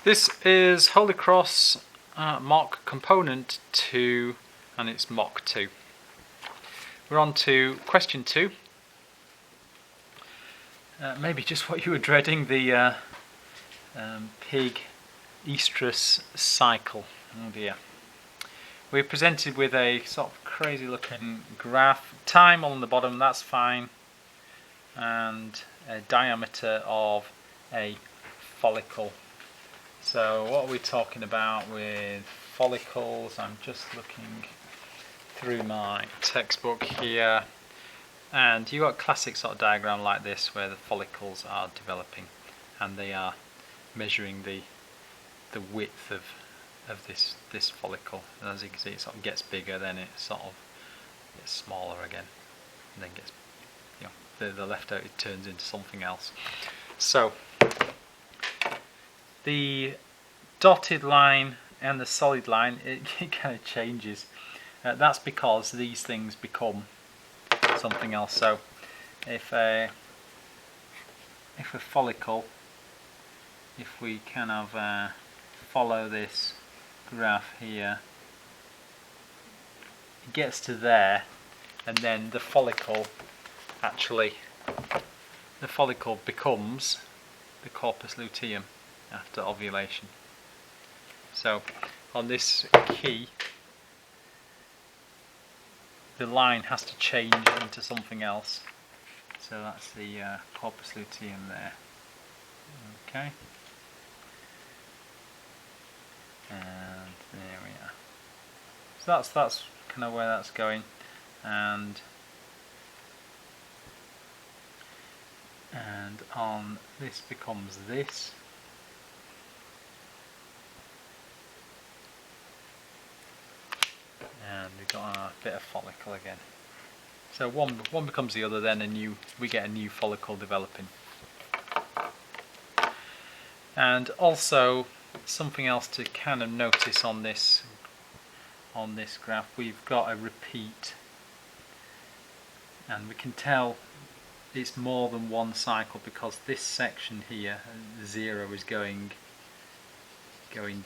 This is Holy Cross mock component 2, and it's mock 2. We're on to question 2. Maybe just what you were dreading, the pig oestrus cycle. Oh dear. We're presented with a sort of crazy looking graph. Time on the bottom, that's fine. And a diameter of a follicle. So what are we talking about with follicles? I'm just looking through my textbook here, and you've got a classic sort of diagram like this where the follicles are developing and they are measuring the width of this follicle. And as you can see, it sort of gets bigger, then it sort of gets smaller again, and then gets, the left out, it turns into something else. So the dotted line and the solid line, it kind of changes. That's because these things become something else. So if a follicle, if we kind of follow this graph here, it gets to there, and then the follicle becomes the corpus luteum after ovulation. So on this key, the line has to change into something else. So that's the corpus luteum there. Okay. And there we are. So that's kind of where that's going. And on this becomes this. And we've got a bit of follicle again. So one becomes the other, then we get a new follicle developing. And also something else to kind of notice on this graph, we've got a repeat, and we can tell it's more than one cycle because this section here, 0, is going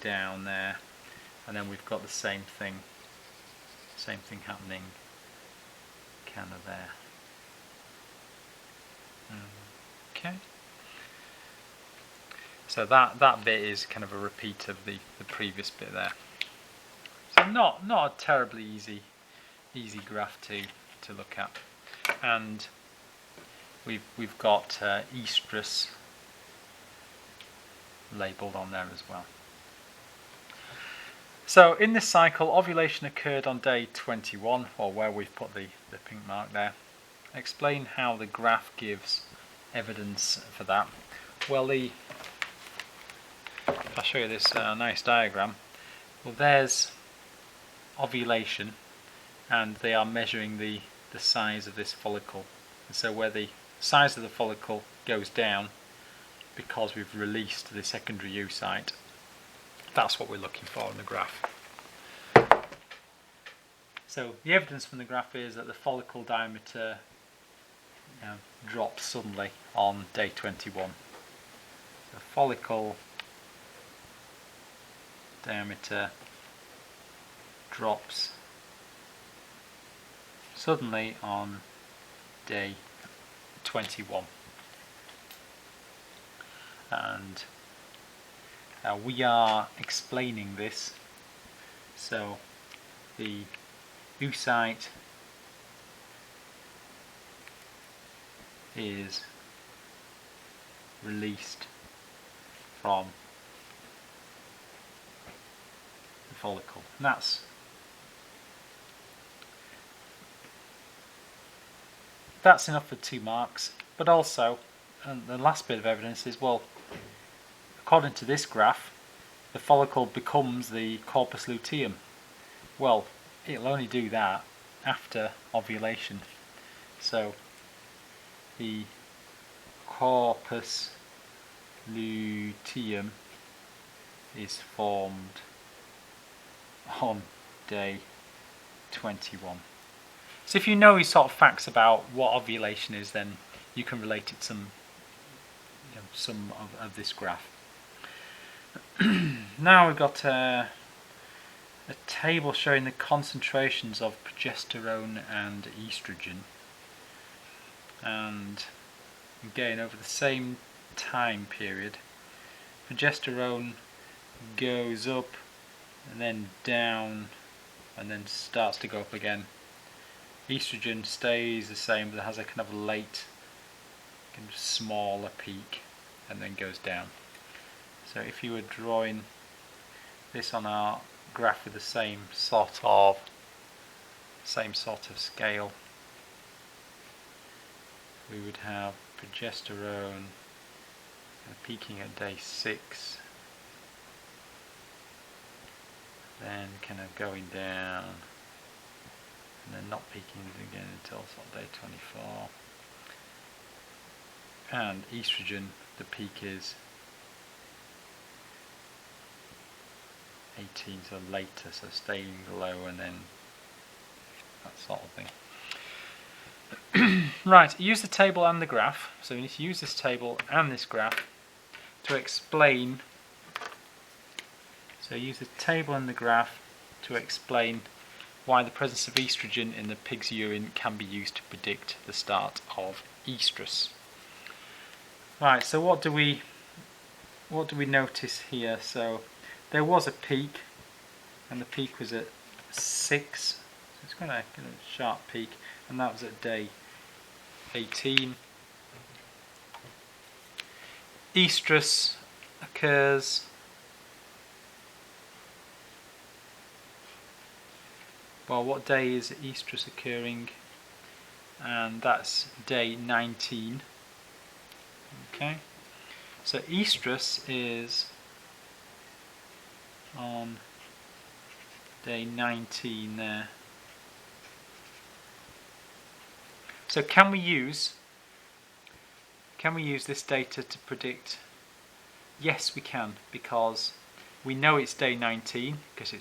down there, and then we've got the same thing happening kind of there. Okay. So that bit is kind of a repeat of the previous bit there. So not a terribly easy graph to look at. And we've got oestrus labelled on there as well. So in this cycle, ovulation occurred on day 21, or where we've put the pink mark there. Explain how the graph gives evidence for that. Well, if I show you this nice diagram, well, there's ovulation, and they are measuring the size of this follicle. And so where the size of the follicle goes down because we've released the secondary oocyte, that's what we're looking for in the graph. So the evidence from the graph is that the follicle diameter drops suddenly on day 21. The follicle diameter drops suddenly on day 21. And we are explaining this. So the oocyte is released from the follicle, and that's enough for 2 marks. But also, and the last bit of evidence is, well, according to this graph, the follicle becomes the corpus luteum. Well, it'll only do that after ovulation. So the corpus luteum is formed on day 21. So if you know these sort of facts about what ovulation is, then you can relate it to some of this graph. Now we've got a table showing the concentrations of progesterone and estrogen, and again over the same time period, progesterone goes up and then down and then starts to go up again. Estrogen stays the same, but it has a kind of late, kind of smaller peak and then goes down. So if you were drawing this on our graph with the same sort of scale, we would have progesterone peaking at day 6, then kind of going down, and then not peaking again until sort of day 24. And estrogen, the peak is 18, so later, so staying low and then that sort of thing. Right, use the table and the graph. So you need to use this table and this graph to explain. So use the table and the graph to explain why the presence of estrogen in the pig's urine can be used to predict the start of oestrus. Right, so what do we notice here? So there was a peak, and the peak was at 6, so it's quite a sharp peak, and that was at day 18. Oestrus occurs what day is oestrus occurring? And that's day 19. Okay, so oestrus is on day 19 there. So can we use this data to predict? Yes, we can, because we know it's day 19 because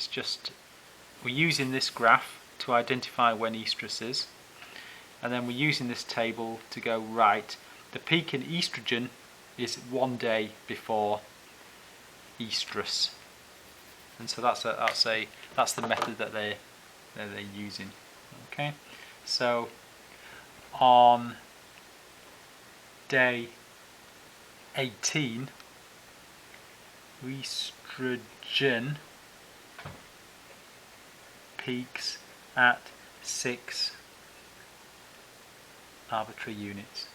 we're using this graph to identify when oestrus is, and then we're using this table to go, right, the peak in estrogen is 1 day before oestrus, and so that's the method that they're using. Okay, so on day 18, estrogen peaks at 6 arbitrary units.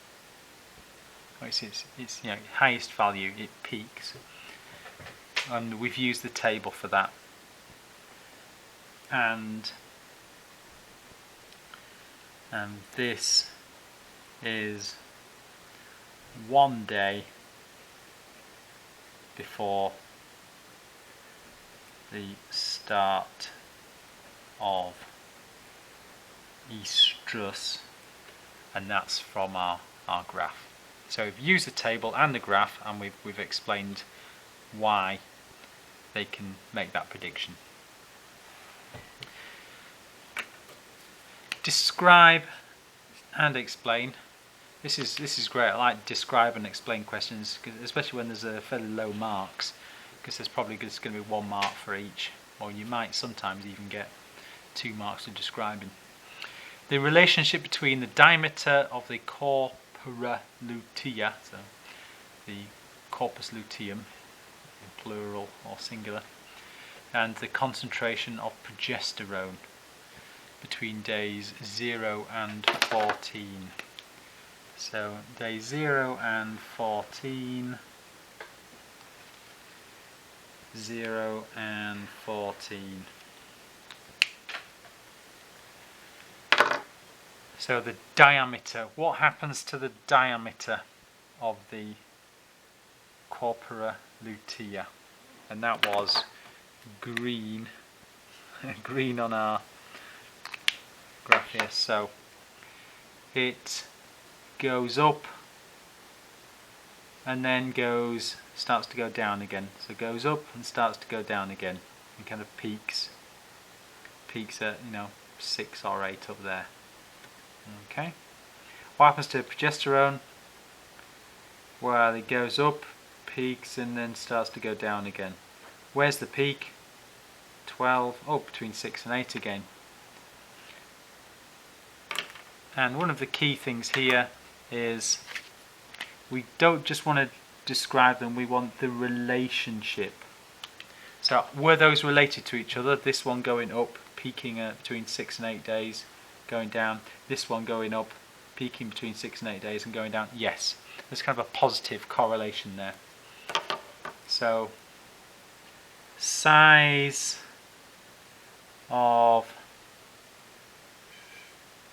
It's highest value, it peaks, and we've used the table for that. And this is 1 day before the start of oestrus, and that's from our graph. So we've used the table and the graph, and we've explained why they can make that prediction. Describe and explain. This is great. I like describe and explain questions, especially when there's a fairly low marks, because there's probably just going to be 1 mark for each, or you might sometimes even get 2 marks for describing. The relationship between the diameter of the corpora lutea, so the corpus luteum, plural or singular, and the concentration of progesterone between days 0 and 14. So day 0 and 14, 0 and 14. So the diameter, what happens to the diameter of the corpora lutea? And that was green, green on our graph here. So it goes up and then starts to go down again. So it goes up and starts to go down again, and kind of peaks at 6 or 8 up there. Okay, what happens to progesterone? Well, it goes up, peaks and then starts to go down again. Where's the peak? 12, between 6 and 8 again. And one of the key things here is we don't just want to describe them, we want the relationship. So were those related to each other? This one going up, peaking at between 6 and 8 days, going down. This one going up, peaking between 6 and 8 days and going down. Yes, there's kind of a positive correlation there. So size of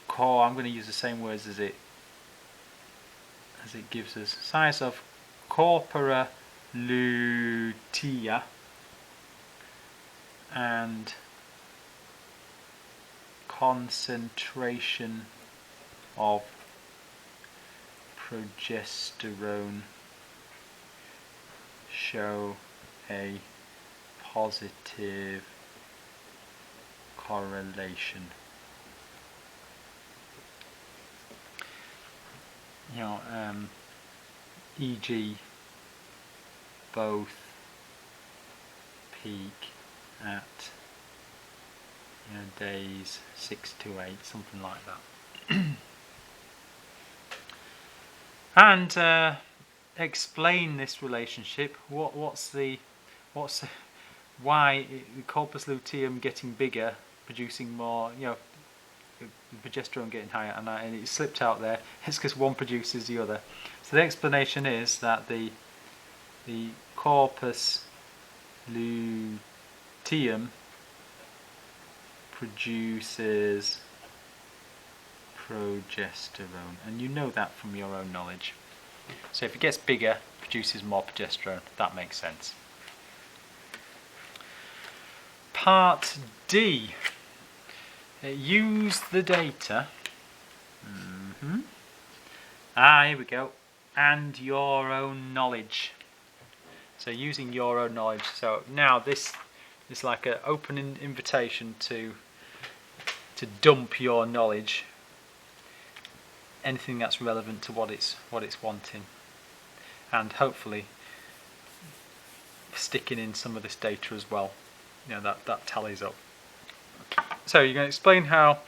core, I'm going to use the same words as it gives us. Size of corpora lutea and concentration of progesterone show a positive correlation. E.g. both peak at days 6 to 8, something like that. And explain this relationship. What's the why the corpus luteum getting bigger, producing more, the progesterone getting higher, and it slipped out there. It's because one produces the other. So the explanation is that the corpus luteum produces progesterone, and you know that from your own knowledge. So if it gets bigger, it produces more progesterone. That makes sense. Part D. Use the data. Here we go. And your own knowledge. So using your own knowledge. So now this is like an open invitation to dump your knowledge. Anything that's relevant to what it's wanting, and hopefully sticking in some of this data as well. That tallies up. So you're going to explain how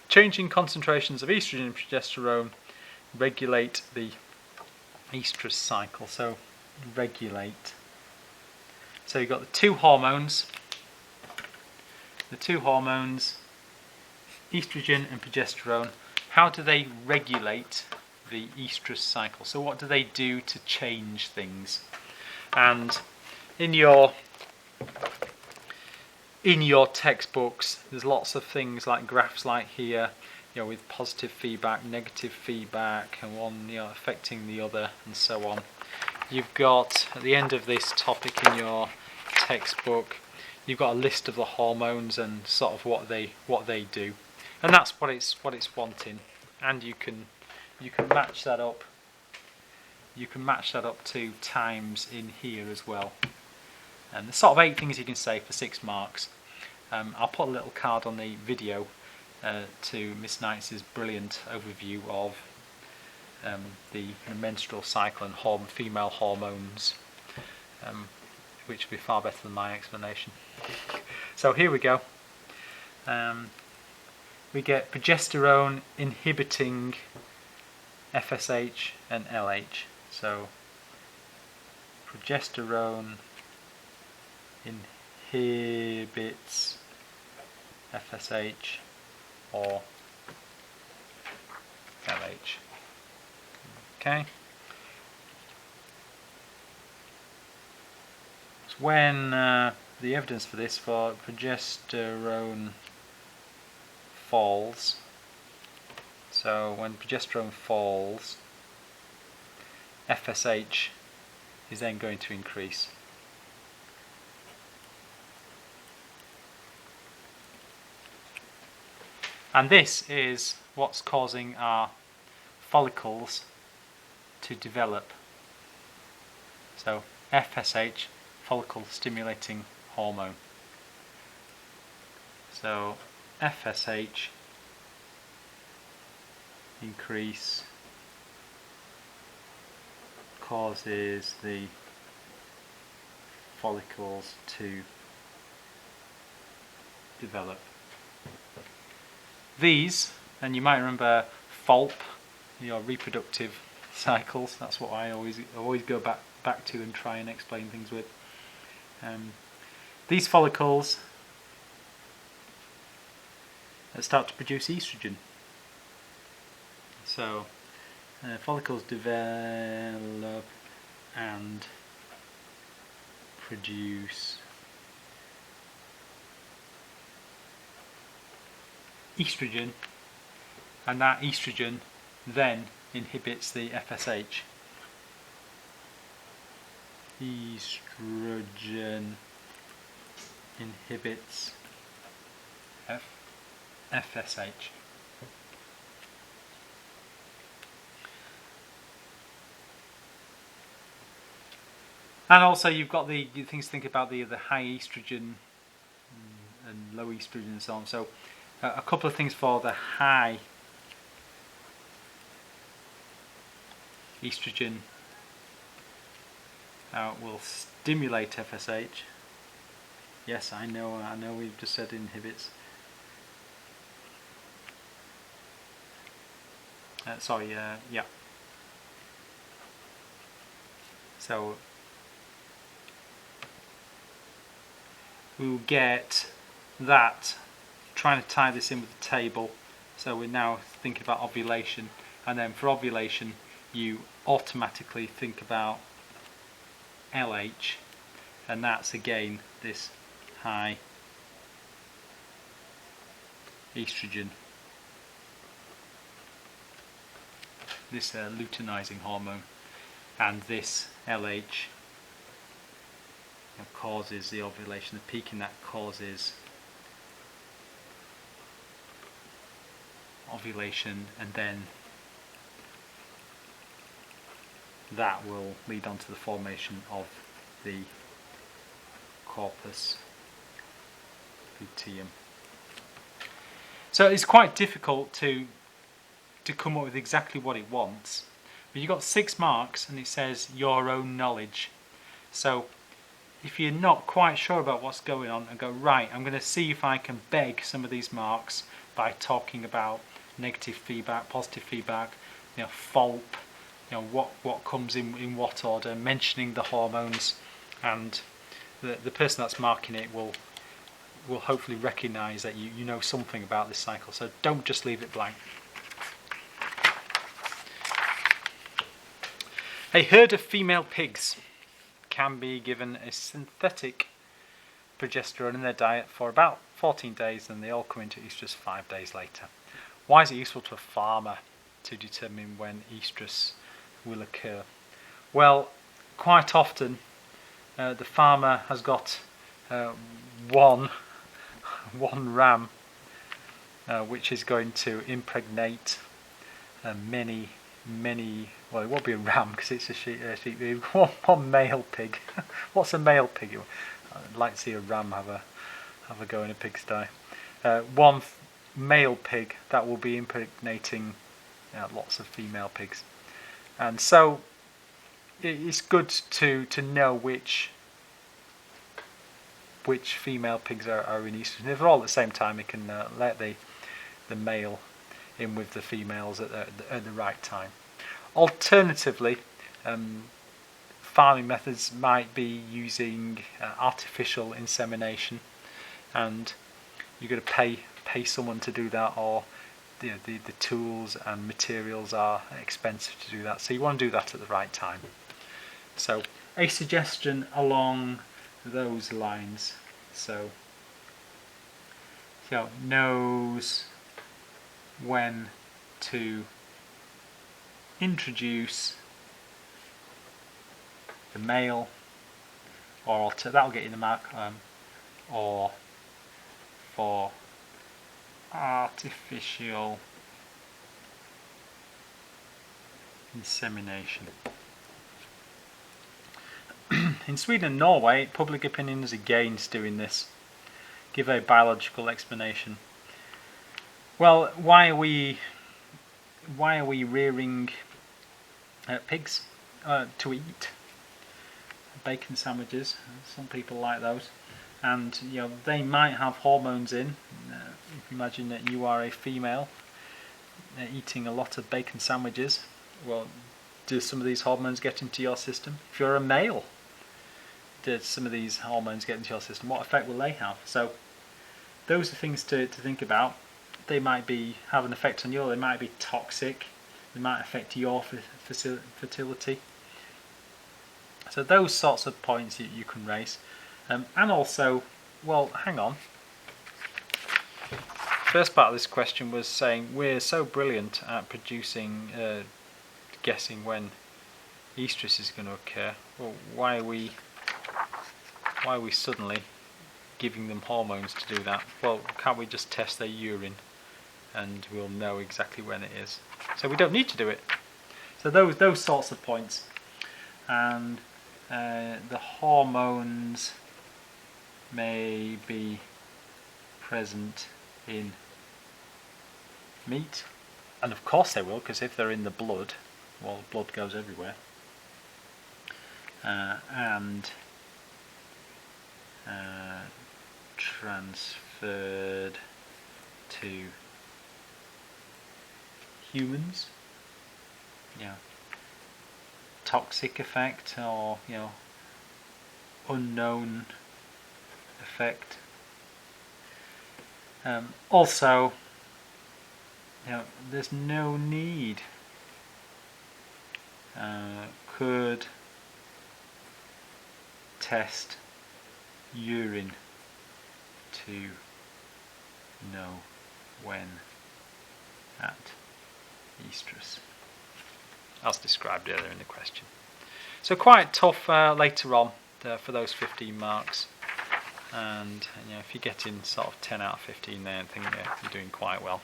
changing concentrations of estrogen and progesterone regulate the oestrus cycle. So regulate. So you've got the two hormones. Estrogen and progesterone. How do they regulate the oestrus cycle? So what do they do to change things? And in your textbooks, there's lots of things like graphs like here, with positive feedback, negative feedback, and one affecting the other, and so on. You've got at the end of this topic in your textbook, you've got a list of the hormones and sort of what they do, and that's what it's wanting. And you can match that up. You can match that up to times in here as well. And there's sort of 8 things you can say for 6 marks. I'll put a little card on the video to Miss Knight's brilliant overview of the menstrual cycle and female hormones, which will be far better than my explanation. So here we go. We get progesterone inhibiting FSH and LH. So progesterone inhibits FSH or LH. Okay. So when the evidence for this, for progesterone falls, so when progesterone falls, FSH is then going to increase. And this is what's causing our follicles to develop. So FSH, follicle stimulating hormone. So FSH increase causes the follicles to develop. These, and you might remember FOLP, your reproductive cycles. That's what I always go back to and try and explain things with. These follicles start to produce estrogen. So follicles develop and produce estrogen, and that estrogen then inhibits the FSH. Estrogen inhibits FSH. And also you've got the things to think about, the high estrogen and low estrogen and so on. So a couple of things for the high estrogen will stimulate FSH. Yes, I know we've just said inhibits. Yeah. So we'll get that, trying to tie this in with the table. So we're now thinking about ovulation, and then for ovulation you automatically think about LH, and that's again this high estrogen, this luteinizing hormone, and this LH causes the ovulation. The peak in that causes ovulation, and then that will lead on to the formation of the corpus luteum. So it's quite difficult to come up with exactly what it wants, but you've got 6 marks and it says your own knowledge. So if you're not quite sure about what's going on, and go, right, I'm going to see if I can beg some of these marks by talking about negative feedback, positive feedback, FOLP, what comes in what order, mentioning the hormones, and the person that's marking it will hopefully recognise that you know something about this cycle. So don't just leave it blank. A herd of female pigs can be given a synthetic progesterone in their diet for about 14 days, and they all come into estrus 5 days later. Why is it useful to a farmer to determine when estrus will occur? Well, quite often the farmer has got one ram which is going to impregnate many, well, it won't be a ram because it's a sheep. One male pig. What's a male pig? I'd like to see a ram have a go in a pigsty. One male pig that will be impregnating lots of female pigs, and so it's good to know which female pigs are in estrus. If they're all at the same time, it can let the male in with the females at the right time. Alternatively, farming methods might be using artificial insemination, and you're going to pay someone to do that, or the tools and materials are expensive to do that, so you want to do that at the right time. So a suggestion along those lines, so knows when to introduce the male, or that'll get you the mark, or for artificial insemination. In Sweden and Norway, public opinion is against doing this. Give a biological explanation. Well, why are we rearing pigs to eat? bacon sandwiches. Some people like those, and they might have hormones in. If you imagine that you are a female eating a lot of bacon sandwiches, well, do some of these hormones get into your system? If you're a male, do some of these hormones get into your system? What effect will they have? So those are things to think about. They might have an effect on you, they might be toxic, they might affect your fertility. So those sorts of points you can raise. And also, well, hang on. First part of this question was saying we're so brilliant at producing, guessing when oestrus is going to occur. Well, why are we suddenly giving them hormones to do that? Well, can't we just test their urine and we'll know exactly when it is? So we don't need to do it. So those sorts of points, and the hormones may be present in meat, and of course they will, because if they're in the blood, well, blood goes everywhere, and transferred to humans. Toxic effect, or unknown effect. Also, there's no need. Could test urine to know when at oestrus, as described earlier in the question. So quite tough later on for those 15 marks, and if you're getting sort of 10 out of 15 there, I think you're doing quite well.